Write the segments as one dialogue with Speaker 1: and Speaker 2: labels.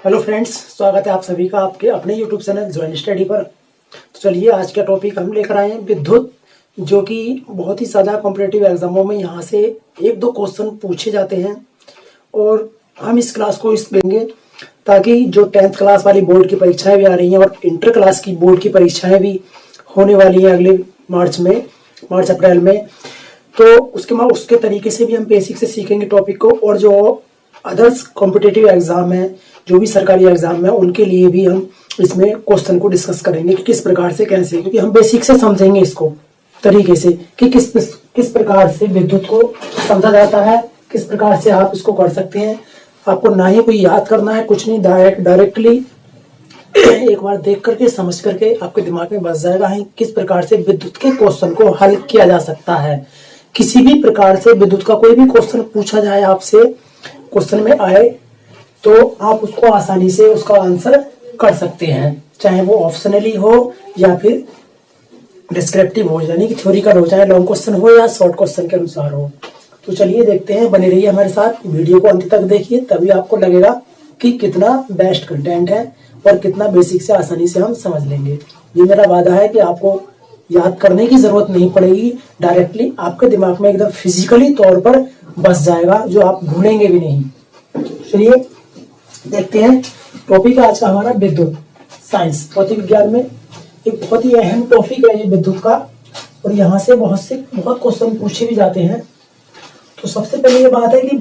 Speaker 1: Hello friends, स्वागत है आप सभी का आपके अपने यूट्यूब चैनल ज्वाइन स्टडी पर। तो चलिए आज का टॉपिक हम लेकर आए हैं विद्युत, जो कि बहुत ही ज़्यादा कॉम्पिटिटिव एग्जामों में यहाँ से एक दो क्वेश्चन पूछे जाते हैं और हम इस क्लास को इस देंगे ताकि जो 10th क्लास वाली बोर्ड की परीक्षाएं भी आ रही हैं और इंटर क्लास की बोर्ड की परीक्षाएं भी होने वाली हैं अगले मार्च अप्रैल में, तो उसके तरीके से भी हम बेसिक से सीखेंगे टॉपिक को। और जो अदर्स कॉम्पिटिटिव एग्जाम है, जो भी सरकारी एग्जाम है, उनके लिए भी हम इसमें क्वेश्चन को डिस्कस करेंगे कि किस प्रकार से कैसे, क्योंकि हम बेसिक से समझेंगे इसको तरीके से कि किस प्रकार से विद्युत को समझा जाता है, किस प्रकार से आप इसको कर सकते हैं। आपको ना ही कोई याद करना है, कुछ नहीं, डायरेक्टली एक बार देख करके समझ करके आपके दिमाग में बस जाएगा है किस प्रकार से विद्युत के क्वेश्चन को हल किया जा सकता है। किसी भी प्रकार से विद्युत का कोई भी क्वेश्चन पूछा जाए आपसे, क्वेश्चन में आए, तो आप उसको आसानी से उसका आंसर कर सकते हैं, चाहे वो ऑप्शनली हो या फिर डिस्क्रिप्टिव हो, यानी कि थ्योरिकल हो, चाहे लॉन्ग क्वेश्चन हो या शॉर्ट क्वेश्चन के अनुसार हो। तो चलिए देखते हैं, बने रहिए हमारे साथ, वीडियो को अंत तक देखिए, तभी आपको लगेगा कि कितना बेस्ट कंटेंट है और कितना बेसिक से आसानी से हम समझ लेंगे। ये मेरा वादा है कि आपको याद करने की जरूरत नहीं पड़ेगी, डायरेक्टली आपके दिमाग में एकदम फिजिकली तौर पर बस जाएगा, जो आप भूलेंगे भी नहीं। चलिए देखते हैं, टॉपिक है आज का हमारा विद्युत साइंस, भौतिक विज्ञान में एक बहुत ही अहम टॉपिक है ये विद्युत का, और यहाँ से बहुत क्वेश्चन पूछे भी जाते हैं। तो सबसे पहले ये बात है कि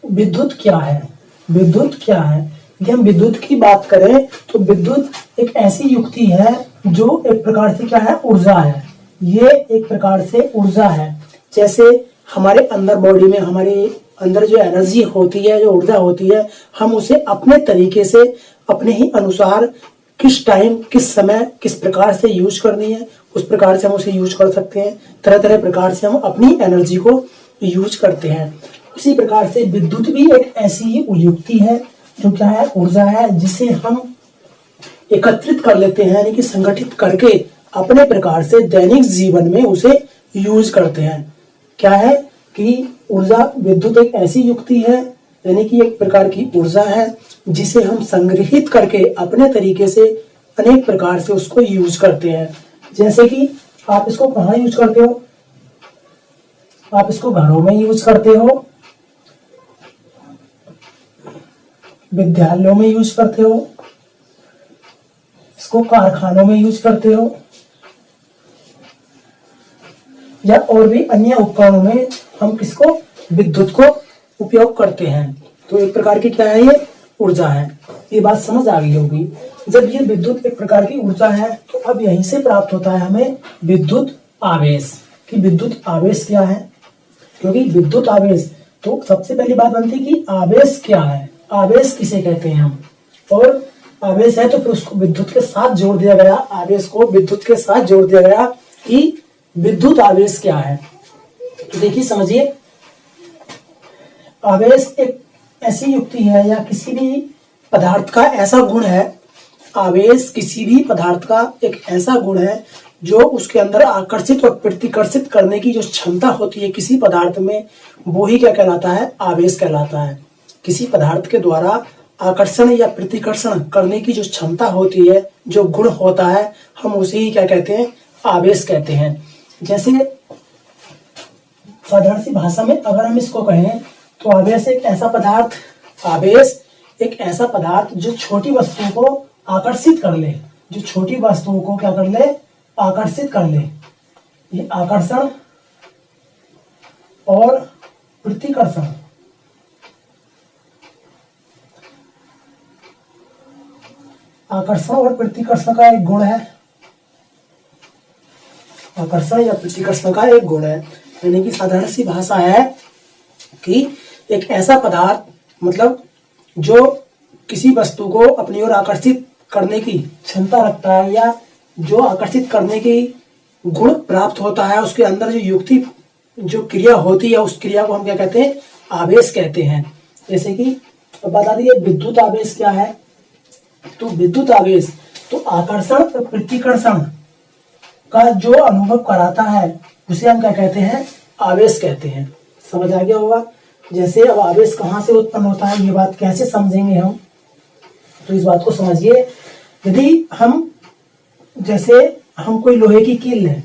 Speaker 1: विद्युत क्या है। विद्युत क्या है, यदि हम विद्युत की बात करें तो विद्युत एक ऐसी युक्ति है जो एक प्रकार से क्या है, ऊर्जा है। ये एक प्रकार से ऊर्जा है, जैसे हमारे अंदर बॉडी में, हमारे अंदर जो एनर्जी होती है, जो ऊर्जा होती है, हम उसे अपने तरीके से, अपने ही अनुसार, किस टाइम, किस समय, किस प्रकार से यूज करनी है, उस प्रकार से हम उसे यूज कर सकते हैं। तरह तरह प्रकार से हम अपनी एनर्जी को यूज करते हैं। उसी प्रकार से विद्युत भी एक ऐसी ही युक्ति है जो क्या है, ऊर्जा है, जिसे हम एकत्रित कर लेते हैं, यानी कि संगठित करके अपने प्रकार से दैनिक जीवन में उसे यूज करते हैं। क्या है कि ऊर्जा, विद्युत एक ऐसी युक्ति है, यानी कि एक प्रकार की ऊर्जा है जिसे हम संग्रहित करके अपने तरीके से अनेक प्रकार से उसको यूज करते हैं। जैसे कि आप इसको कहाँ यूज करते हो, आप इसको घरों में यूज करते हो, विद्यालयों में यूज करते हो, इसको कारखानों में यूज करते हो, या और भी अन्य उपकरणों में हम किसको, विद्युत को उपयोग करते हैं। तो एक प्रकार की क्या है, ये ऊर्जा है। ये बात समझ आ गई होगी। जब ये विद्युत एक प्रकार की ऊर्जा है, तो अब यहीं से प्राप्त होता है हमें विद्युत आवेश। कि विद्युत आवेश क्या है, क्योंकि विद्युत आवेश, तो सबसे पहली बात बनती है कि आवेश क्या है, आवेश किसे कहते हैं हम, और आवेश है तो फिर उसको विद्युत के साथ जोड़ दिया गया, आवेश को विद्युत के साथ जोड़ दिया गया कि विद्युत आवेश क्या है। तो देखिए, समझिए, आवेश एक ऐसी युक्ति है या किसी भी पदार्थ का ऐसा गुण है, आवेश किसी भी पदार्थ का एक ऐसा गुण है जो उसके अंदर आकर्षित और प्रतिकर्षित करने की जो क्षमता होती है किसी पदार्थ में, वो ही क्या कहलाता है, आवेश कहलाता है। किसी पदार्थ के द्वारा आकर्षण या प्रतिकर्षण करने की जो क्षमता होती है, जो गुण होता है, हम उसे ही क्या कहते हैं, आवेश कहते हैं। जैसे साधारण सी भाषा में अगर हम इसको कहें तो आवेश एक ऐसा पदार्थ जो छोटी वस्तुओं को आकर्षित कर ले, जो छोटी वस्तुओं को क्या कर ले, आकर्षित कर ले। ये आकर्षण और प्रतिकर्षण, आकर्षण और प्रतिकर्षण का एक गुण है, आकर्षण या प्रतिकर्षण का एक गुण है। यानी कि साधारण सी भाषा है कि एक ऐसा पदार्थ, मतलब जो किसी वस्तु को अपनी ओर आकर्षित करने की क्षमता रखता है, या जो आकर्षित करने की गुण प्राप्त होता है, उसके अंदर जो युक्ति, जो क्रिया होती है, उस क्रिया को हम क्या कहते हैं, आवेश कहते हैं। जैसे कि बता दिए विद्युत आवेश क्या है, तो विद्युत आवेश तो आकर्षण और प्रतिकर्षण का जो अनुभव कराता है, उसे हम क्या कहते हैं, आवेश कहते हैं। समझ आ गया होगा। जैसे अब आवेश कहाँ से उत्पन्न होता है, ये बात कैसे समझेंगे हम। तो इस बात को समझिए। यदि हम जैसे हम कोई लोहे की कील लें,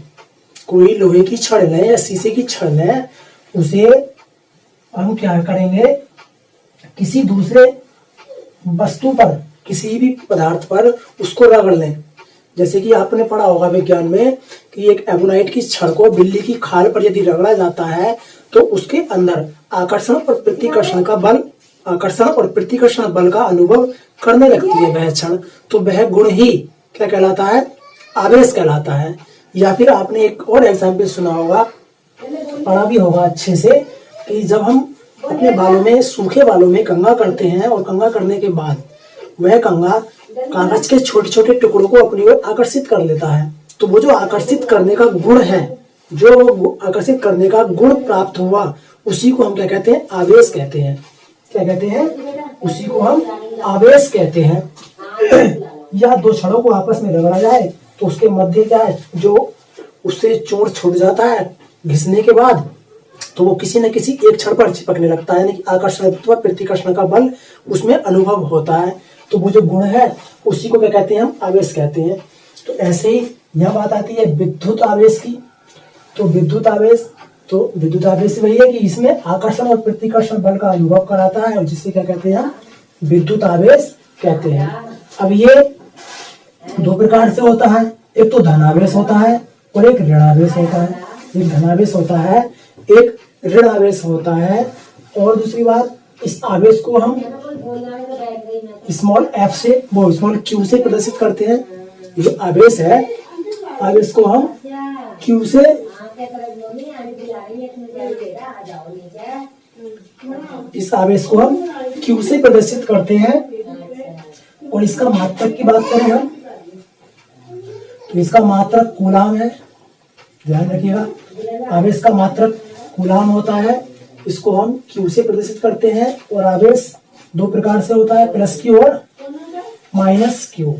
Speaker 1: कोई लोहे की छड़ लें या शीशे की छड़ लें, उसे हम क्या करेंगे, किसी दूसरे वस्तु पर, किसी भी पदार्थ पर उसको रगड़ लें। जैसे कि आपने पढ़ा होगा विज्ञान में कि एक एबोनाइट की छड़ को बिल्ली की खाल पर यदि रगड़ा जाता है तो उसके अंदर आकर्षण और प्रतिकर्षण का बल, आकर्षण और प्रतिकर्षण बल का अनुभव करने लगती है वह क्षण। तो वह गुण ही क्या कहलाता है, आवेश कहलाता है। या फिर आपने एक और एग्जाम्पल सुना होगा, पढ़ा भी होगा अच्छे से, कि जब हम अपने बालों में, सूखे बालों में कंघा करते हैं और कंघा करने के बाद वह कंघा कागज के छोटे छोटे टुकड़ों को अपनी ओर आकर्षित कर लेता है। तो वो जो आकर्षित करने का गुण है, जो आकर्षित करने का गुण प्राप्त हुआ, उसी को हम क्या कहते हैं, आवेश कहते हैं। क्या कहते हैं, उसी को हम आवेश कहते हैं। या दो छड़ों को आपस में रगड़ा जाए तो उसके मध्य क्या है, जो उससे चोट छूट जाता है घिसने के बाद, तो वो किसी न किसी एक छड़ पर चिपकने लगता है, यानी कि आकर्षण अथवा प्रतिकर्षण का बल उसमें अनुभव होता है। तो वो जो गुण है उसी को क्या कहते हैं, हम आवेश कहते हैं। तो ऐसे ही यह बात आती है विद्युत आवेश की। तो विद्युत आवेश वही है कि इसमें आकर्षण और प्रतिकर्षण बल का अनुभव कराता है, और जिससे क्या कहते हैं, हम विद्युत आवेश कहते हैं। अब ये दो प्रकार से होता है, एक तो धनावेश होता है और एक ऋणावेश होता है। एक धनावेश होता है, एक ऋण आवेश होता है। और दूसरी बात, इस आवेश को हम स्मॉल f से, वो स्मॉल q से प्रदर्शित करते हैं। जो आवेश है, आवेश को हम q से, इस आवेश को हम q से प्रदर्शित करते हैं। और इसका मात्रक की बात करें हम, तो इसका मात्रक कूलाम है। ध्यान रखिएगा, आवेश का मात्रक कूलाम होता है। इसको हम q से प्रदर्शित करते हैं। और आवेश दो प्रकार से होता है, प्लस q और माइनस q।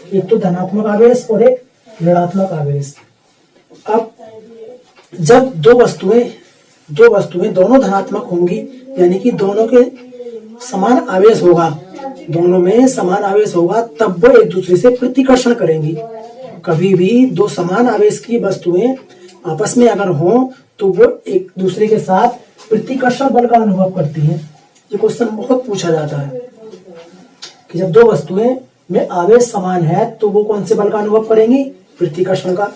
Speaker 1: एक तो धनात्मक आवेश और एक ऋणात्मक आवेश। अब जब दो वस्तुएं दोनों धनात्मक होंगी, यानी कि दोनों के समान आवेश होगा, दोनों में समान आवेश होगा, तब वो एक दूसरे से प्रतिकर्षण करेंगी। कभी भी दो समान आवेश की वस्तुएं आपस में अगर हों तो वो एक दूसरे के साथ प्रतिकर्षण बल का अनुभव करती हैं। ये क्वेश्चन बहुत पूछा जाता है कि जब दो वस्तुएं में आवेश समान है तो वो कौन से बल का अनुभव करेंगी, प्रतिकर्षण का।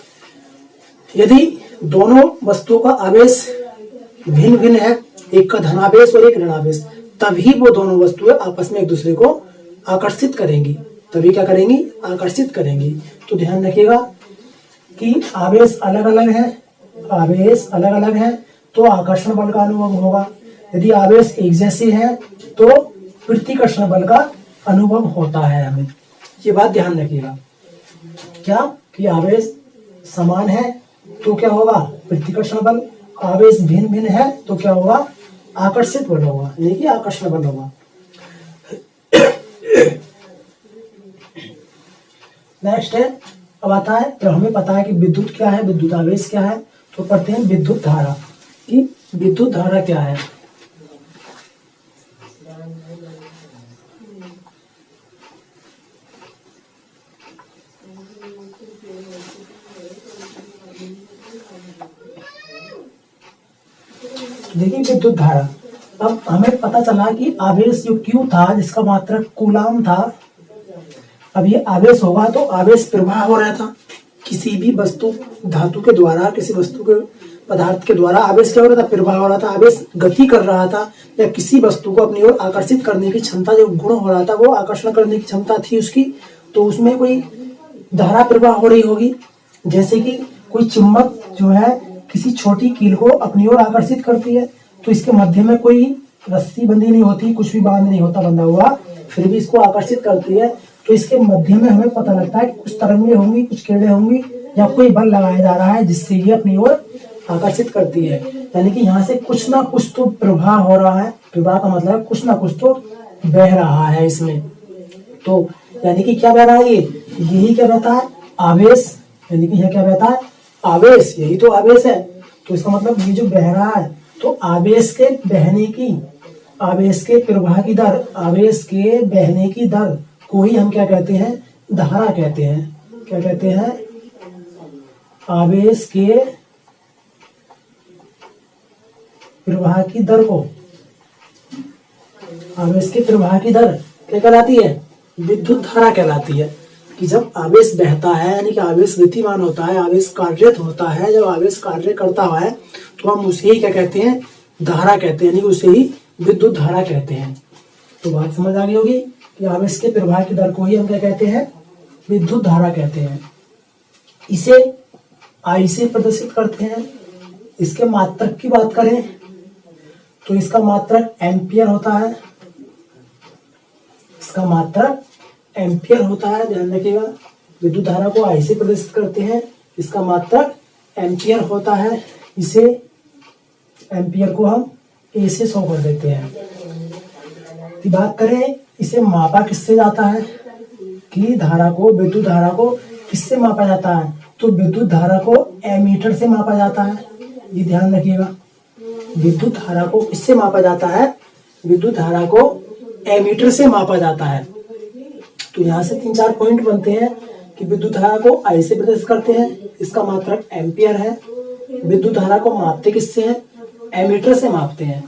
Speaker 1: यदि दोनों वस्तुओं का आवेश भिन्न भिन्न है, एक का धनावेश और एक ऋणावेश, तभी वो दोनों वस्तुएं आपस में एक दूसरे को आकर्षित करेंगी। तभी क्या करेंगी, आकर्षित करेंगी। तो ध्यान रखिएगा कि आवेश अलग अलग है, आवेश अलग अलग है तो आकर्षण बल का अनुभव होगा। यदि आवेश एक जैसे है तो प्रतिकर्षण बल का अनुभव होता है हमें। ये बात ध्यान रखिएगा, क्या कि आवेश समान है तो क्या होगा, प्रतिकर्षण बल। आवेश भिन्न भिन्न है तो क्या होगा, आकर्षित बल होगा, यानी कि आकर्षण बल होगा। नेक्स्ट है, अब आता है, तो हमें पता है कि विद्युत क्या है, विद्युत आवेश क्या है। तो पढ़ते हैं विद्युत धारा कि विद्युत धारा क्या है। देखिए विद्युत धारा, अब हमें पता चला कि आवेश जो Q था, जिसका मात्रक कूलाम था, अब ये आवेश होगा तो आवेश प्रवाह हो रहा था। किसी भी वस्तु, धातु के द्वारा, किसी वस्तु के पदार्थ के द्वारा आवेश क्या हो रहा था, प्रवाह हो रहा था। आवेश गति कर रहा था, या किसी वस्तु को अपनी ओर आकर्षित करने की क्षमता, जो गुण हो रहा था, वो आकर्षण करने की क्षमता थी उसकी, तो उसमें कोई धारा प्रवाह हो रही होगी। जैसे कि कोई चुम्बक जो है किसी छोटी कील को अपनी ओर आकर्षित करती है, तो इसके मध्य में कोई रस्सी बंधी नहीं होती, कुछ भी बांध नहीं होता बंधा हुआ, फिर भी इसको आकर्षित करती है। तो इसके मध्य में हमें पता लगता है कि कुछ तरंगें होंगी, कुछ किरणें होंगी, या कोई बल लगाया जा रहा है जिससे ये अपनी ओर आकर्षित करती है। यानी कि यहाँ से कुछ ना कुछ तो प्रवाह हो रहा है। प्रवाह का मतलब कुछ ना कुछ तो बह रहा है इसमें। तो यानी कि क्या बह रहा है, ये यही क्या बहता है, आवेश। यानी कि यह क्या बहता है, आवेश, यही तो आवेश है। तो इसका मतलब ये जो बह रहा है, तो आवेश के बहने की, आवेश के प्रवाह की दर, आवेश के बहने की दर को ही हम क्या कहते हैं, धारा कहते हैं। क्या कहते हैं, आवेश के प्रवाह की दर को, आवेश के प्रवाह की दर क्या कहलाती है, विद्युत धारा कहलाती है। कि जब आवेश बहता है यानी कि आवेश गतिमान होता है, आवेश कार्यरत होता है, जब आवेश कार्य करता है तो हम उसे ही क्या कहते हैं, धारा कहते हैं, यानी कि उसे ही विद्युत धारा कहते हैं। तो बात समझ आ गई होगी कि आवेश के प्रवाह की दर को ही हम क्या कहते हैं, विद्युत धारा कहते हैं। इसे आई से प्रदर्शित करते हैं। इसके मात्रक की बात करें तो इसका मात्रक एम्पियर होता है। इसका मात्रक एम्पियर होता है, ध्यान रखिएगा। विद्युत धारा को आई से प्रदर्शित करते हैं, इसका मात्रक एम्पियर होता है। इसे एम्पियर को हम ए से शो कर देते हैं। की बात करें इसे मापा किससे जाता है, कि धारा को, विद्युत धारा को किससे मापा जाता है, तो विद्युत धारा को एमीटर से मापा जाता है। ये ध्यान रखिएगा, विद्युत धारा को किससे मापा जाता है, विद्युत धारा को एमीटर से मापा जाता है। तो यहाँ से 3-4 पॉइंट बनते हैं कि विद्युत धारा को आई से प्रदर्शित करते हैं, इसका मात्रक एम्पियर है। विद्युत धारा को मापते किससे हैं, एमीटर से मापते हैं।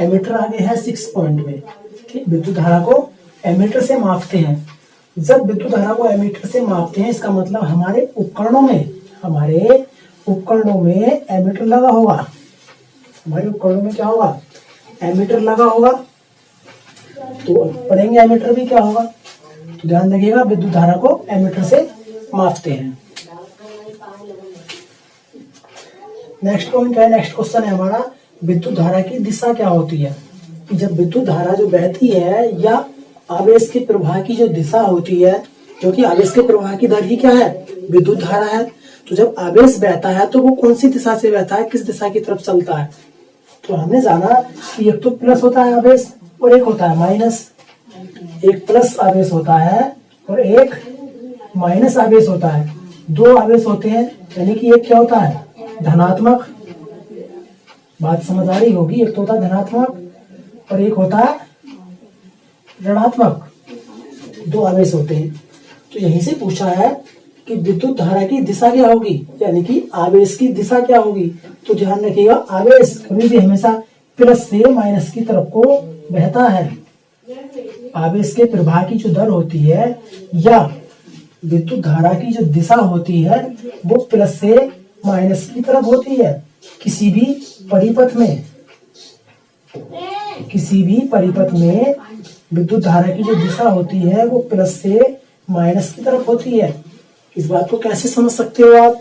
Speaker 1: एमीटर आगे है 6 पॉइंट में, ठीक। विद्युत धारा को एमीटर से मापते हैं। जब विद्युत धारा को एमीटर से मापते हैं, इसका मतलब हमारे उपकरणों में एमीटर लगा होगा। हमारे उपकरणों में क्या होगा, एमीटर लगा होगा। तो पढ़ेंगे एमीटर भी क्या होगा। तो ध्यान रखिएगा, विद्युत धारा को एमीटर से मापते हैं। नेक्स्ट पॉइंट है, नेक्स्ट क्वेश्चन है हमारा, विद्युत धारा की दिशा क्या होती है। कि जब विद्युत धारा जो बहती है या आवेश के प्रवाह की जो दिशा होती है, जो कि आवेश के प्रवाह की दर ही क्या है, विद्युत धारा है। तो जब आवेश बहता है तो वो कौन सी दिशा से बहता है, किस दिशा की तरफ चलता है। तो हमने जाना कि एक तो प्लस होता है आवेश और एक होता है माइनस। एक प्लस आवेश होता है और एक माइनस आवेश होता है। दो आवेश होते हैं, यानी कि एक क्या होता है, धनात्मक। बात समझ आ रही होगी, एक तो होता है धनात्मक और एक होता है ऋणात्मक। दो आवेश होते हैं। तो यहीं से पूछा है कि विद्युत धारा की दिशा क्या होगी, यानी कि आवेश की दिशा क्या होगी। तो ध्यान रखिएगा, आवेश कभी भी हमेशा प्लस से माइनस की तरफ को बहता है। आवेश के प्रवाह की जो दर होती है या विद्युत धारा की जो दिशा होती है वो प्लस से माइनस की तरफ होती है। किसी भी परिपथ में विद्युत धारा की जो दिशा होती है वो प्लस से माइनस की तरफ होती है। इस बात को कैसे समझ सकते हो आप,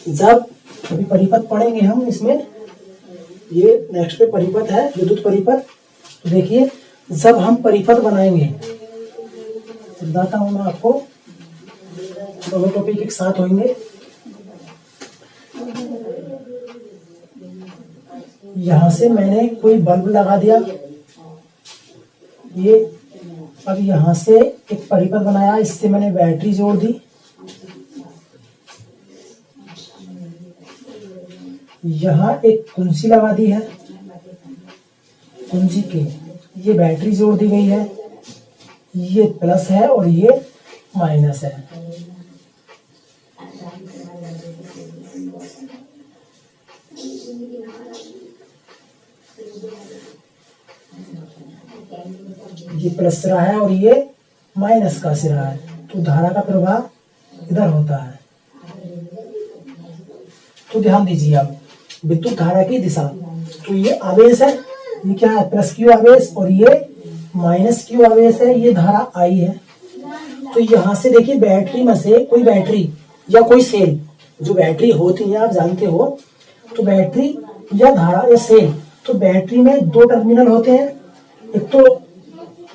Speaker 1: जब अभी परिपथ पढ़ेंगे हम इसमें, ये नेक्स्ट पे परिपथ है, विद्युत परिपथ। तो देखिए, जब हम परिपथ बनाएंगे, बताता हूं मैं आपको, दोनों टॉपिक एक साथ होंगे। यहां से मैंने कोई बल्ब लगा दिया, ये अब यहां से एक परिपथ बनाया, इससे मैंने बैटरी जोड़ दी। यहां एक कुंजी लगा दी है, कुंजी के ये बैटरी जोड़ दी गई है। ये प्लस है और ये माइनस है। ये प्लस सिरा है और ये माइनस का सिरा है। तो धारा का प्रवाह इधर होता है। तो ध्यान दीजिए आप, विद्युत धारा की दिशा, तो ये आवेश है, ये क्या है, प्लस क्यू आवेश, और ये माइनस क्यू आवेश है, ये धारा आई है। तो यहां से देखिए, बैटरी में से कोई बैटरी या कोई सेल, जो बैटरी होती है आप जानते हो, तो बैटरी या धारा या सेल, तो बैटरी में दो टर्मिनल होते हैं, एक तो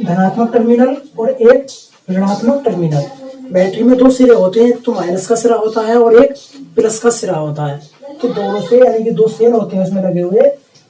Speaker 1: धनात्मक टर्मिनल और एक ऋणात्मक टर्मिनल। बैटरी में दो सिरे होते हैं, एक तो माइनस का सिरा होता है और एक प्लस का सिरा होता है। तो दोनों से, यानी कि दो सेल होते हैं उसमें लगे हुए,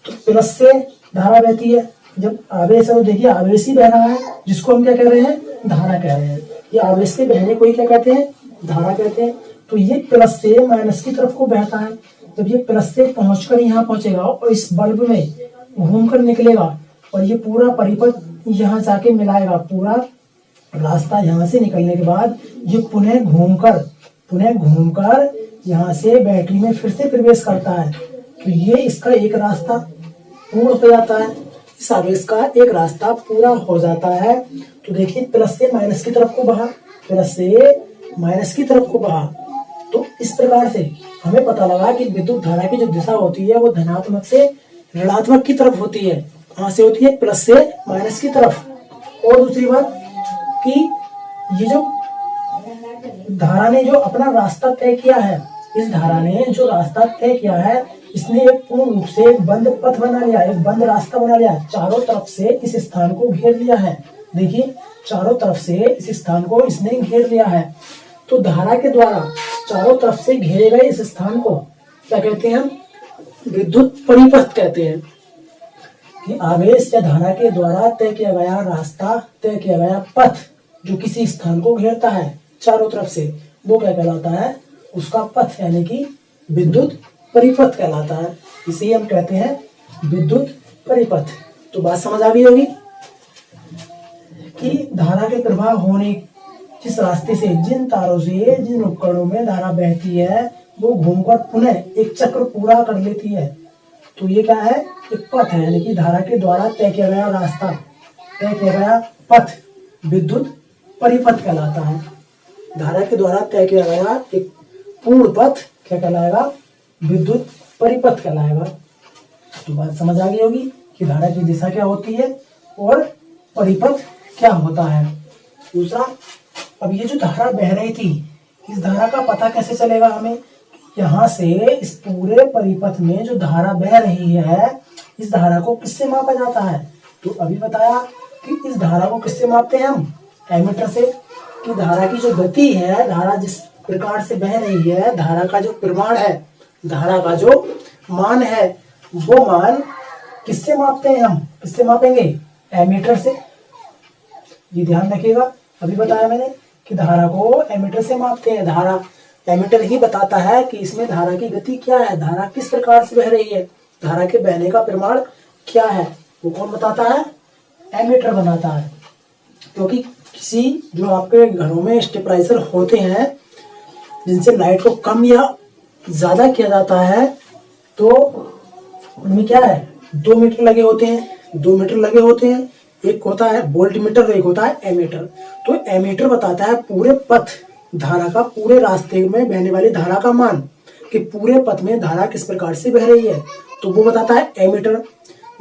Speaker 1: तो प्लस से धारा बहती है। जब आवेश है तो देखिए आवेश ही बह रहा है, जिसको हम क्या कह रहे हैं, धारा कह रहे हैं। ये आवेश के बहने को ही क्या कहते हैं, धारा कहते हैं। तो ये प्लस से माइनस की तरफ को बहता है। जब ये प्लस से पहुंचकर यहाँ पहुंचेगा और इस बल्ब में घूमकर निकलेगा और ये पूरा परिपथ यहाँ जाके मिलाएगा, पूरा रास्ता यहाँ से निकलने के बाद ये पुनः घूमकर यहाँ से बैटरी में फिर से प्रवेश करता है। तो ये इसका एक रास्ता पूर्ण हो जाता है, इस आवेश का एक रास्ता पूरा हो जाता है। तो देखिए प्लस से माइनस की तरफ को बहा, प्लस से माइनस की तरफ को बहा। तो इस प्रकार से हमें पता लगा कि विद्युत धारा की जो दिशा होती है वो धनात्मक से ऋणात्मक की तरफ होती है। कहाँ से होती है? प्लस से माइनस की तरफ। और दूसरी बात कि ये जो धारा ने जो अपना रास्ता तय किया है, इस धारा ने जो रास्ता तय किया है, इसने एक पूर्ण रूप से एक बंद पथ बना लिया, एक बंद रास्ता बना लिया, चारों तरफ से इस स्थान को घेर लिया है। देखिए चारों तरफ से इस स्थान को इसने घेर लिया है। तो धारा के द्वारा चारों तरफ से घेरे गए इस स्थान को क्या कहते हैं? विद्युत परिपथ कहते हैं। कि आवेश या धारा के द्वारा तय किया गया रास्ता, तय किया गया पथ जो किसी स्थान को घेरता है चारों तरफ से, वो क्या कहलाता है? उसका पथ, यानी कि विद्युत परिपथ कहलाता है। इसे हम कहते हैं विद्युत परिपथ। तो बात समझ आ गई होगी कि धारा के प्रवाह होने जिस रास्ते से, जिन तारों से, जिन उपकरणों में धारा बहती है, वो घूमकर पुनः एक चक्र पूरा कर लेती है। तो ये क्या है? एक पथ है, यानी कि धारा के द्वारा तय किया गया रास्ता, तय किया गया पथ विद्युत परिपथ कहलाता है। धारा के द्वारा तय किया गया एक पूर्ण पथ क्या कहलाएगा? विद्युत परिपथ कहलाएगा। तो बात समझ आ गई होगी कि धारा की दिशा क्या होती है और परिपथ क्या होता है। दूसरा, अब ये जो धारा बह रही थी, इस धारा का पता कैसे चलेगा हमें? यहाँ से इस पूरे परिपथ में जो धारा बह रही है, इस धारा को किससे मापा जाता है? तो अभी बताया कि इस धारा को किससे मापते हैं हम? एमीटर से। कि धारा की जो गति है, धारा जिस प्रकार से बह रही है, धारा का जो परिमाण है, धारा का जो मान है, वो मान किससे मापते हैं हम? किससे मापेंगे? एमीटर से। ये ध्यान रखिएगा, अभी बताया मैंने कि धारा को एमीटर से मापते हैं। धारा एमीटर ही बताता है कि इसमें धारा की गति क्या है, धारा किस प्रकार से बह रही है, धारा के बहने का परिमाण क्या है, वो कौन बताता है? एमीटर बनाता है। क्योंकि किसी जो आपके घरों में स्टेबलाइजर होते हैं, जिनसे लाइट को कम या ज्यादा किया जाता है, तो उनमें क्या है? 2 मीटर लगे होते हैं, 2 मीटर लगे होते हैं। एक होता है वोल्ट मीटर, एक होता है एमीटर। तो एमीटर बताता है पूरे पथ धारा का, पूरे रास्ते में बहने वाली धारा का मान, कि पूरे पथ में धारा किस प्रकार से बह रही है, तो वो बताता है एमीटर।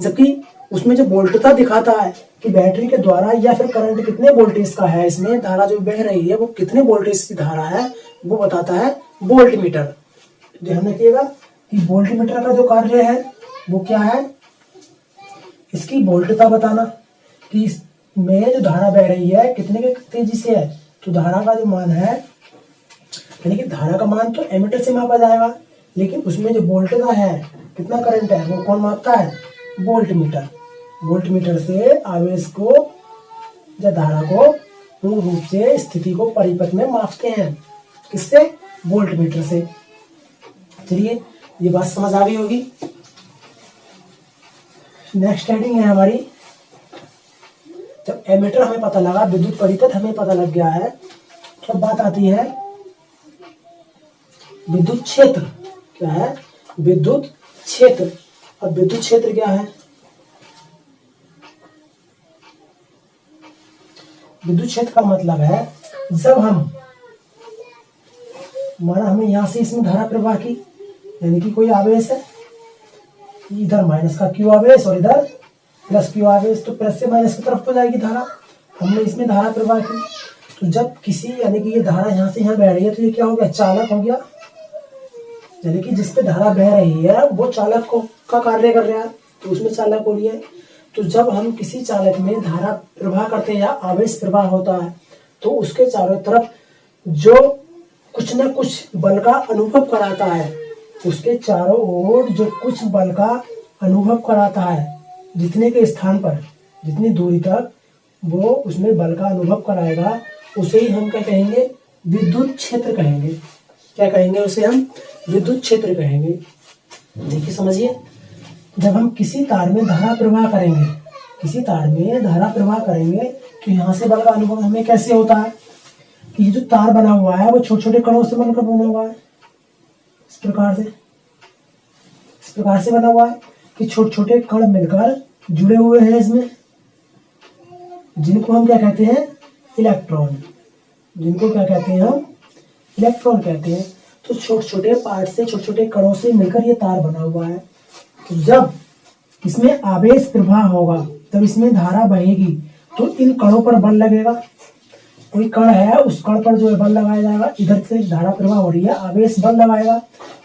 Speaker 1: जबकि उसमें जो वोल्टता दिखाता है कि बैटरी के द्वारा या फिर करंट कितने वोल्टेज का है, इसमें धारा जो बह रही है वो कितने वोल्टेज की धारा है, वो बताता है वोल्ट मीटर। ध्यान रखिएगा कि वोल्ट मीटर का जो कार्य है वो क्या है? इसकी वोल्टता बताना कि इसमें जो धारा बह रही है कितने के तेजी से है। तो धारा का जो मान है, यानी कि धारा का मान तो एमीटर से मापा जाएगा, लेकिन उसमें जो वोल्टता है, कितना करंट है, वो कौन मापता है? Volt meter. वोल्ट मीटर से आवेश को या धारा को पूर्ण रूप से स्थिति को परिपथ में मापते हैं। किससे? वोल्ट मीटर से। चलिए, ये बात समझ आ गई होगी। नेक्स्ट हेडिंग है हमारी, जब एमीटर हमें पता लगा, विद्युत परिपथ हमें पता लग गया है, तो बात आती है विद्युत क्षेत्र। क्या है? विद्युत क्षेत्र। अब विद्युत क्षेत्र क्या है? विद्युत क्षेत्र का मतलब है, जब हम माना हमें यहां से इसमें धारा प्रवाह की, यानी कि कोई आवेश है, इधर माइनस का क्यू आवेश और इधर प्लस क्यू आवेश, तो प्लस से माइनस की तरफ तो जाएगी धारा। हमने इसमें धारा प्रवाह की, तो जब किसी, यानी कि ये धारा यहाँ से यहाँ बह रही है, तो ये क्या हो गया? चालक हो गया। यानी कि जिसपे धारा बह रही है वो चालक का कार्य कर रहा है, तो उसमें चालक हो रही है। तो जब हम किसी चालक में धारा प्रवाह करते हैं या आवेश प्रवाह होता है, तो उसके चारों तरफ जो कुछ न कुछ बल का अनुभव कराता है, उसके चारों ओर जो कुछ बल का अनुभव कराता है, जितने के स्थान पर, जितनी दूरी तक वो उसमें बल का अनुभव कराएगा, उसे ही हम क्या कहेंगे? विद्युत क्षेत्र कहेंगे। क्या कहेंगे? उसे हम विद्युत क्षेत्र कहेंगे। देखिए समझिए, जब हम किसी तार में धारा प्रवाह करेंगे, किसी तार में धारा प्रवाह करेंगे, तो यहाँ से बल का अनुभव हमें कैसे होता है कि ये जो तार बना हुआ है वो छोटे छोटे कणों से बनकर बना हुआ है। इस प्रकार से बना हुआ है कि छोटे छोटे कण मिलकर जुड़े हुए हैं इसमें, जिनको हम क्या कहते हैं, इलेक्ट्रॉन। जिनको क्या कहते हैं हम, इलेक्ट्रॉन कहते हैं। तो छोटे छोटे पार्ट से, छोटे छोटे कणों से मिलकर ये तार बना हुआ है। तो जब इसमें आवेश प्रवाह होगा तब इसमें धारा बहेगी, तो इन कणों पर बल लगेगा। कोई कण है, उस कण पर जो है बल लगाया जाएगा। इधर से धारा प्रवाह हो रही है, आवेश बल लगाएगा।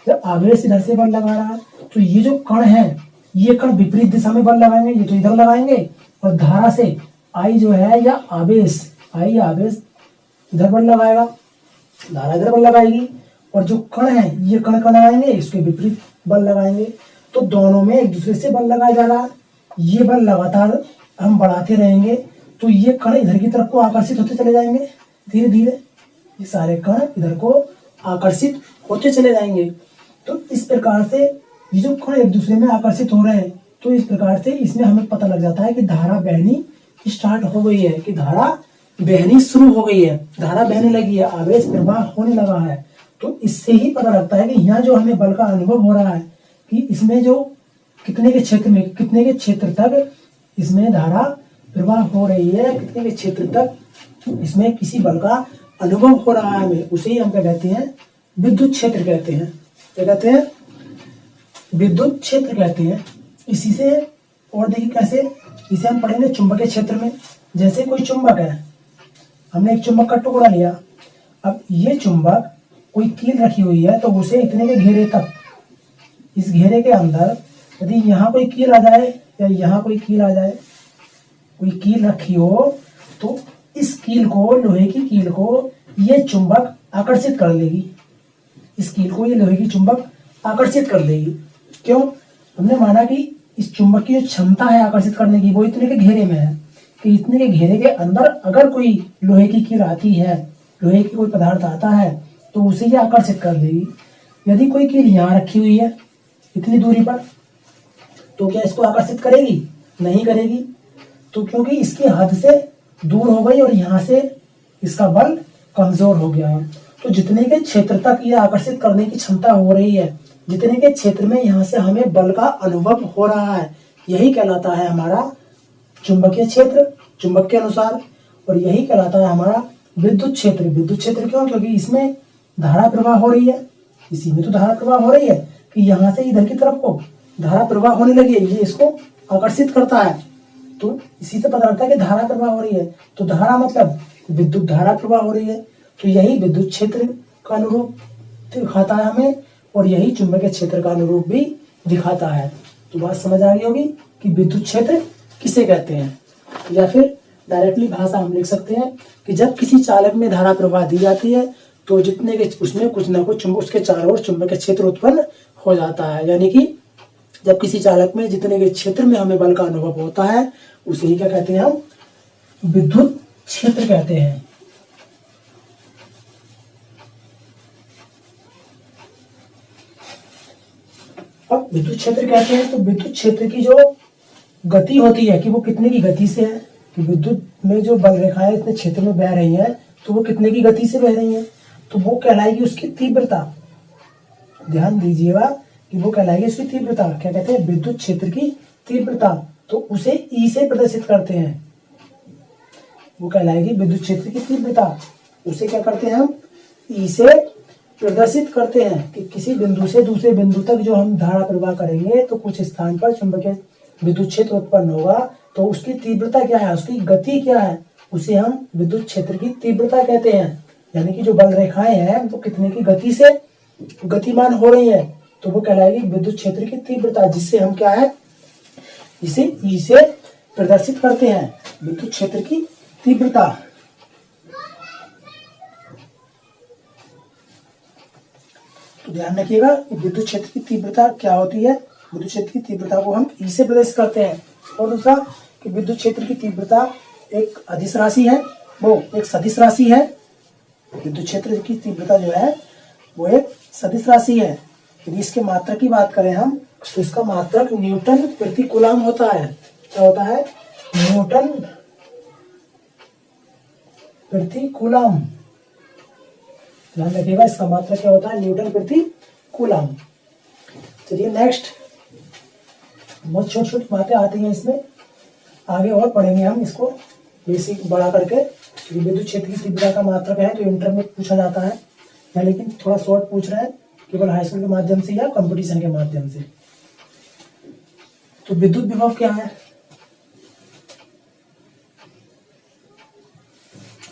Speaker 1: जब आवेश इधर से बल लगा रहा है तो ये जो कण है, ये कण विपरीत दिशा में बल लगाएंगे, ये तो इधर लगाएंगे। और धारा से आई जो है, या आवेश इधर बल लगाएगा, धारा इधर बल लगाएगी। और जो कण है, ये कण लगाएंगे, इसके विपरीत बल लगाएंगे। तो दोनों में एक दूसरे से बल लगाया जा रहा है। ये बल लगातार हम बढ़ाते रहेंगे तो ये कण इधर की तरफ को आकर्षित होते चले जाएंगे। धीरे धीरे ये सारे कण इधर को आकर्षित होते चले जाएंगे। तो इस प्रकार से ये जो कण एक दूसरे में आकर्षित हो रहे हैं, तो इस प्रकार से इसमें हमें पता लग जाता है कि धारा बहनी स्टार्ट हो गई है, कि धारा बहनी शुरू हो गई है, धारा बहने लगी है, आवेश प्रवाह होने लगा है। तो इससे ही पता लगता है कि यहाँ जो हमें बल का अनुभव हो रहा है कि इसमें जो कितने के क्षेत्र तक इसमें धारा प्रवाह हो रही है, कितने के क्षेत्र तक इसमें किसी बल का अनुभव हो रहा है हमें, उसे ही हम क्या कहते हैं, विद्युत क्षेत्र कहते हैं। क्या कहते हैं, विद्युत क्षेत्र कहते हैं। इसी से और देखिए कैसे, इसे हम पढ़ेंगे चुंबकीय क्षेत्र में। जैसे कोई चुंबक है, हमने एक चुंबक का टुकड़ा लिया। अब ये चुंबक कोई कील रखी हुई है, तो उसे इतने के घेरे तक, इस घेरे के अंदर यदि यहाँ कोई कील आ जाए या यहाँ कोई कील आ जाए, कोई कील रखी हो, तो इस कील को, लोहे की कील को ये चुंबक आकर्षित कर लेगी। इस कील को ये लोहे की चुंबक आकर्षित कर लेगी। क्यों? हमने माना कि इस चुंबक की जो क्षमता है आकर्षित करने की, वो इतने के घेरे में है, कि इतने के घेरे के अंदर अगर कोई लोहे की कील आती है, लोहे की कोई पदार्थ आता है, तो उसे ये आकर्षित कर देगी। यदि कोई कील यहाँ रखी हुई है इतनी दूरी पर, तो क्या इसको आकर्षित करेगी? नहीं करेगी। तो क्योंकि इसकी हद से दूर हो गई और यहाँ से इसका बल कमजोर हो गया है। तो जितने के क्षेत्र तक ये आकर्षित करने की क्षमता हो रही है, जितने के क्षेत्र में यहाँ से हमें बल का अनुभव हो रहा है, यही कहलाता है हमारा चुंबकीय क्षेत्र, चुंबक के अनुसार। और यही कहलाता है हमारा विद्युत क्षेत्र। विद्युत क्षेत्र क्यों? क्योंकि इसमें धारा प्रवाह हो रही है। इसी में तो धारा प्रवाह हो रही है कि यहाँ से इधर की तरफ को धारा प्रवाह होने लगी है, ये इसको आकर्षित करता है। तो इसी से पता लगता है कि धारा प्रवाह हो रही है। तो धारा मतलब विद्युत धारा प्रवाह हो रही है। तो यही विद्युत क्षेत्र का अनुरूप दिखाता है हमें, और यही चुंबकीय क्षेत्र का अनुरूप भी दिखाता है। तो बात समझ आ गई होगी कि विद्युत क्षेत्र किसे कहते हैं। या फिर डायरेक्टली भाषा हम लिख सकते हैं कि जब किसी चालक में धारा प्रवाह दी जाती है, तो जितने के उसमें कुछ ना कुछ उसके चारों ओर चुंबकीय क्षेत्र उत्पन्न हो जाता है। यानी कि जब किसी चालक में जितने के क्षेत्र में हमें बल का अनुभव होता है, उसे ही क्या कहते हैं, हम विद्युत क्षेत्र कहते हैं। अब विद्युत क्षेत्र कहते हैं तो विद्युत क्षेत्र की जो गति होती है कि वो कितने की गति से है, कि विद्युत में जो बल रेखाएं इतने क्षेत्र में बह रही हैं, तो वो कितने की गति से बह रही हैं, तो वो कहलाएगी उसकी तीव्रता। ध्यान दीजिएगा कि वो कहलाएगी उसकी तीव्रता। क्या कहते हैं? विद्युत क्षेत्र की तीव्रता। तो उसे ई से प्रदर्शित करते हैं। वो कहलाएगी विद्युत क्षेत्र की तीव्रता। उसे क्या करते हैं? हम ई से प्रदर्शित करते हैं कि किसी बिंदु से दूसरे बिंदु तक जो हम धारा प्रवाह करेंगे, तो कुछ स्थान पर चुंबकीय विद्युत क्षेत्र उत्पन्न होगा। तो उसकी तीव्रता क्या है, उसकी गति क्या है, उसे हम विद्युत क्षेत्र की तीव्रता कहते हैं। यानी कि जो बल रेखाएं हैं वो कितने की गति से गतिमान हो रही हैं, तो वो कहलाएगी विद्युत क्षेत्र की तीव्रता, जिससे हम क्या है, इसे ई से प्रदर्शित करते हैं, विद्युत क्षेत्र की तीव्रता। तो ध्यान रखिएगा कि विद्युत क्षेत्र की तीव्रता क्या होती है। विद्युत क्षेत्र की तीव्रता को हम ई से प्रदर्शित करते हैं। और दूसरा कि विद्युत क्षेत्र की तीव्रता एक अदिश राशि है, वो एक सदिश राशि है। विद्युत क्षेत्र की तीव्रता जो है वो एक सदिश राशि है। यदि इसके मात्रक की बात करें हम, तो इसका मात्रक न्यूटन प्रति कूलम होता है। क्या होता है? न्यूटन प्रति कूलम। ध्यान रखिएगा इसका मात्रक क्या होता है, न्यूटन प्रति कूलम। चलिए नेक्स्ट, बहुत छोटी छोटी बातें आती हैं इसमें, आगे और पढ़ेंगे हम इसको बेसिक बड़ा करके। विद्युत क्षेत्र की तीव्रता का मात्रक है तो इंटर में पूछा जाता है, या लेकिन थोड़ा शॉर्ट पूछ रहा है केवल हाई स्कूल के माध्यम से या कंपटीशन के माध्यम से। तो विद्युत विभव क्या है,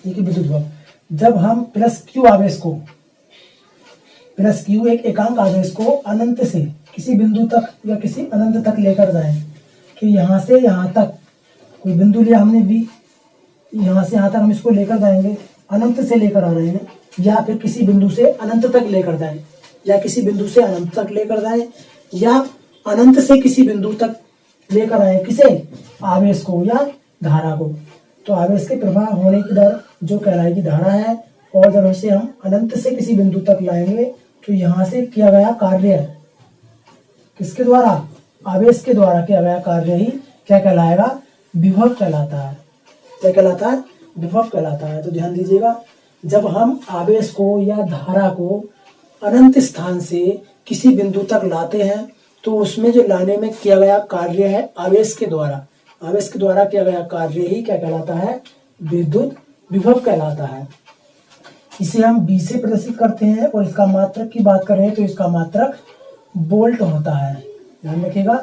Speaker 1: देखिए विद्युत विभव, जब हम प्लस क्यू आवेश को, प्लस क्यू एक एकांक आवेश को अनंत से किसी बिंदु तक या किसी अनंत तक लेकर जाएं, कि यहाँ से यहाँ तक कोई बिंदु लिया हमने भी, यहाँ से यहाँ तक हम इसको लेकर जाएंगे, अनंत से लेकर आ रहे हैं, या फिर किसी बिंदु से अनंत तक लेकर जाएं, या किसी बिंदु से अनंत तक लेकर जाएं, या अनंत से किसी बिंदु तक लेकर आए, किसे, आवेश को या धारा को। तो आवेश के प्रवाह होने की दर जो कहलाएगी धारा है, और जब इसे हम अनंत से किसी बिंदु तक लाएंगे तो यहाँ से किया गया कार्य किसके द्वारा, आवेश के द्वारा किया गया कार्य ही क्या कहलाएगा, विभव कहलाता है। क्या कहलाता है, विभव कहलाता है। तो ध्यान दीजिएगा, जब हम आवेश को या धारा को अनंत स्थान से किसी बिंदु तक लाते हैं तो उसमें जो लाने में किया गया कार्य है आवेश के द्वारा, आवेश के द्वारा किया गया कार्य ही क्या कहलाता है, विद्युत विभव कहलाता है। इसे हम बी से प्रदर्शित करते हैं, और इसका मात्रक की बात करें तो इसका मात्रक वोल्ट होता है। ध्यान रखिएगा,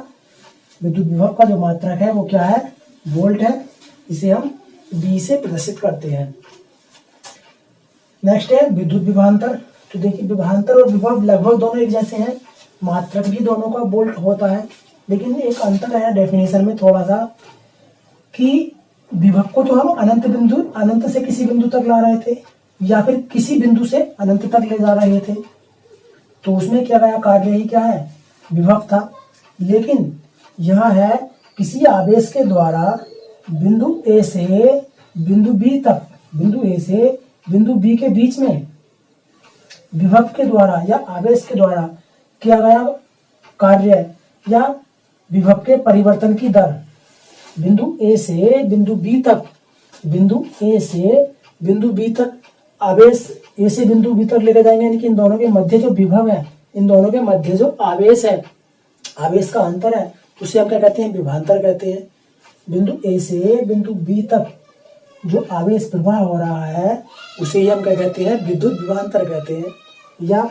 Speaker 1: विद्युत विभव का जो मात्रक है वो क्या है, वोल्ट है। इसे हम बी से प्रदर्शित करते हैं। नेक्स्ट है विद्युत विभवांतर। तो देखिए विभवांतर और विभव लगभग दोनों एक जैसे हैं, मात्रक भी दोनों का वोल्ट होता है, लेकिन एक अंतर है डेफिनेशन में थोड़ा सा, कि विभव को तो हम अनंत से किसी बिंदु तक ला रहे थे, या फिर किसी बिंदु से अनंत तक ले जा रहे थे, तो उसमें क्या गया कार्य ही क्या है, विभव था। लेकिन यह है किसी आवेश के द्वारा बिंदु ए से बिंदु बी तक, बिंदु ए से बिंदु बी के बीच में विभव के द्वारा या आवेश के द्वारा किया गया कार्य या विभव के परिवर्तन की दर, बिंदु ए से बिंदु बी तक, बिंदु ए से बिंदु बी तक आवेश ए से बिंदु बी तक लेकर जाएंगे, यानी कि इन दोनों के मध्य जो विभव है, इन दोनों के मध्य जो आवेश है, आवेश का अंतर है, उसे हम क्या कहते हैं, विभवांतर कहते हैं। बिंदु ए से बिंदु बी तक जो आवेश प्रवाह हो रहा है उसे ही हम क्या कहते हैं, विद्युत विभवांतर कहते हैं। या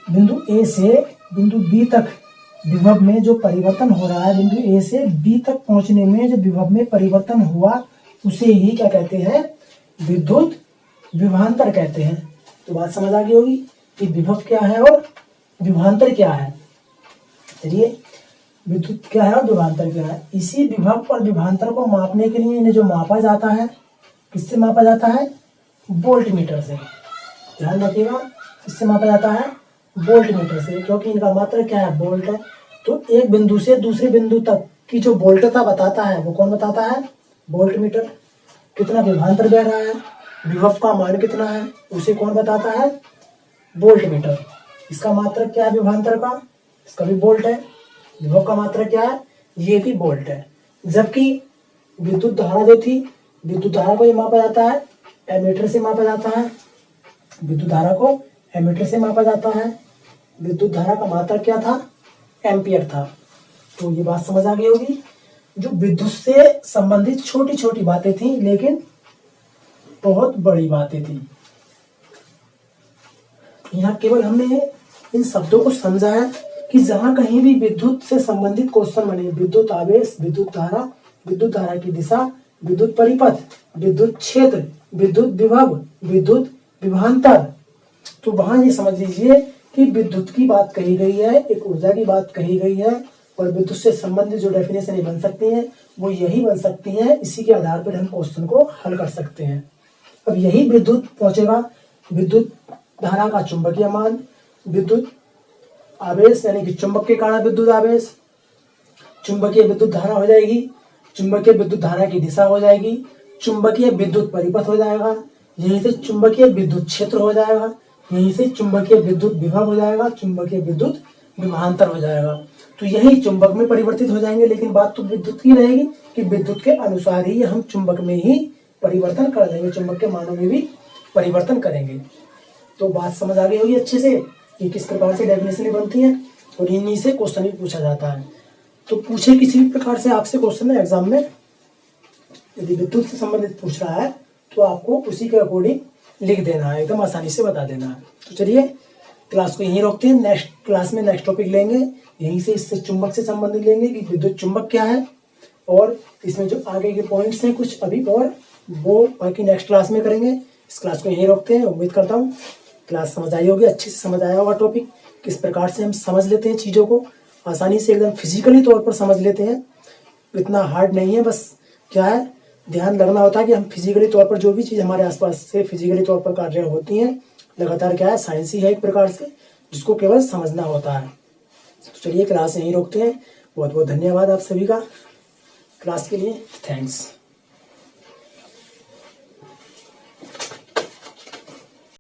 Speaker 1: बिंदु ए से बिंदु बी तक विभव में जो परिवर्तन हो रहा है, बिंदु ए से बी तक पहुंचने में जो विभव में परिवर्तन हुआ उसे ही क्या कहते हैं, विद्युत विभवांतर कहते हैं। तो बात समझ आ गई होगी कि विभव क्या है और विभवांतर क्या है। चलिए, विद्युत क्या है और विभवांतर क्या है। इसी विभव और विभवांतर को मापने के लिए इन्हें जो मापा जाता है, किससे मापा जाता है, वोल्ट मीटर से। ध्यान रखिएगा, किससे मापा जाता है, वोल्ट मीटर से, क्योंकि इनका मात्रक क्या है, वोल्ट है। तो एक बिंदु से दूसरे बिंदु तक की जो वोल्टता बताता है वो कौन बताता है, वोल्ट मीटर। कितना विभवांतर बह रहा है, विभव का मान कितना है, उसे कौन बताता है, वोल्ट मीटर। इसका मात्रक क्या है विभवांतर का, इसका भी वोल्ट है। विभव का मात्रक क्या है, ये भी वोल्ट है। जबकि विद्युत धारा जो थी, विद्युत धारा को ये मापा जाता है एमीटर से मापा जाता है, विद्युत धारा को एमीटर से मापा जाता है। विद्युत धारा का मात्रक क्या था, एम्पियर था। तो ये बात समझ आ गई होगी। जो विद्युत से संबंधित छोटी छोटी बातें थी, लेकिन बहुत बड़ी बातें थी। यहाँ केवल हमने इन शब्दों को समझा है कि जहां कहीं भी विद्युत से संबंधित क्वेश्चन बने, विद्युत आवेश, विद्युत धारा की दिशा, विद्युत परिपथ, विद्युत क्षेत्र, विद्युत विभव, विद्युत विभवांतर, तो वहां ये समझ लीजिए कि विद्युत की बात कही गई है, एक ऊर्जा की बात कही गई है, और विद्युत से संबंधित जो डेफिनेशन बन सकती है वो यही बन सकती है। इसी के आधार पर हम क्वेश्चन को हल कर सकते हैं। अब यही विद्युत पहुंचेगा, विद्युत धारा का चुंबकीय मान, विद्युत आवेश यानी कि चुंबक के कारण विद्युत आवेश, चुंबकीय विद्युत धारा हो जाएगी, चुंबकीय विद्युत धारा की दिशा हो जाएगी, चुंबकीय विद्युत परिपथ हो जाएगा, यहीं से चुंबकीय विद्युत क्षेत्र हो जाएगा, यहीं से चुंबकीय विद्युत विभव हो जाएगा, चुंबकीय विद्युत विभवांतर हो जाएगा। तो यही चुंबक में परिवर्तित हो जाएंगे। लेकिन बात तो विद्युत की रहेगी कि विद्युत के अनुसार ही हम चुंबक में ही परिवर्तन कर देंगे, चुंबक के मानों में भी परिवर्तन करेंगे। तो बात समझ आ गई होगी अच्छे से कि किस प्रकार से डेफिनेशन बनती है और इन्हीं से क्वेश्चन भी पूछा जाता है। तो पूछे किसी भी प्रकार से आपसे क्वेश्चन है एग्जाम में, यदि विद्युत से संबंधित पूछ रहा है तो आपको उसी के अकॉर्डिंग लिख देना है, एकदम आसानी से बता देना है। तो चलिए क्लास को यहीं रोकते हैं, नेक्स्ट क्लास में नेक्स्ट टॉपिक लेंगे, यहीं से इससे चुंबक से संबंधित लेंगे कि विद्युत चुंबक क्या है, और इसमें जो आगे के पॉइंट्स हैं कुछ अभी और, वो बाकी नेक्स्ट क्लास में करेंगे। इस क्लास को यहीं रोकते हैं। उम्मीद करता हूँ क्लास समझ आई होगी, अच्छे से समझ आया होगा टॉपिक, किस प्रकार से हम समझ लेते हैं चीज़ों को, आसानी से एकदम फिजिकली तौर पर समझ लेते हैं, इतना हार्ड नहीं है। बस क्या है, ध्यान लगना होता है कि हम फिजिकली तौर पर जो भी चीज़ हमारे आसपास से फिजिकली तौर पर कार्य होती हैं, लगातार क्या है, साइंस ही है एक प्रकार से, जिसको केवल समझना होता है। तो चलिए क्लास यहीं रोकते हैं। बहुत बहुत धन्यवाद आप सभी का क्लास के लिए, थैंक्स।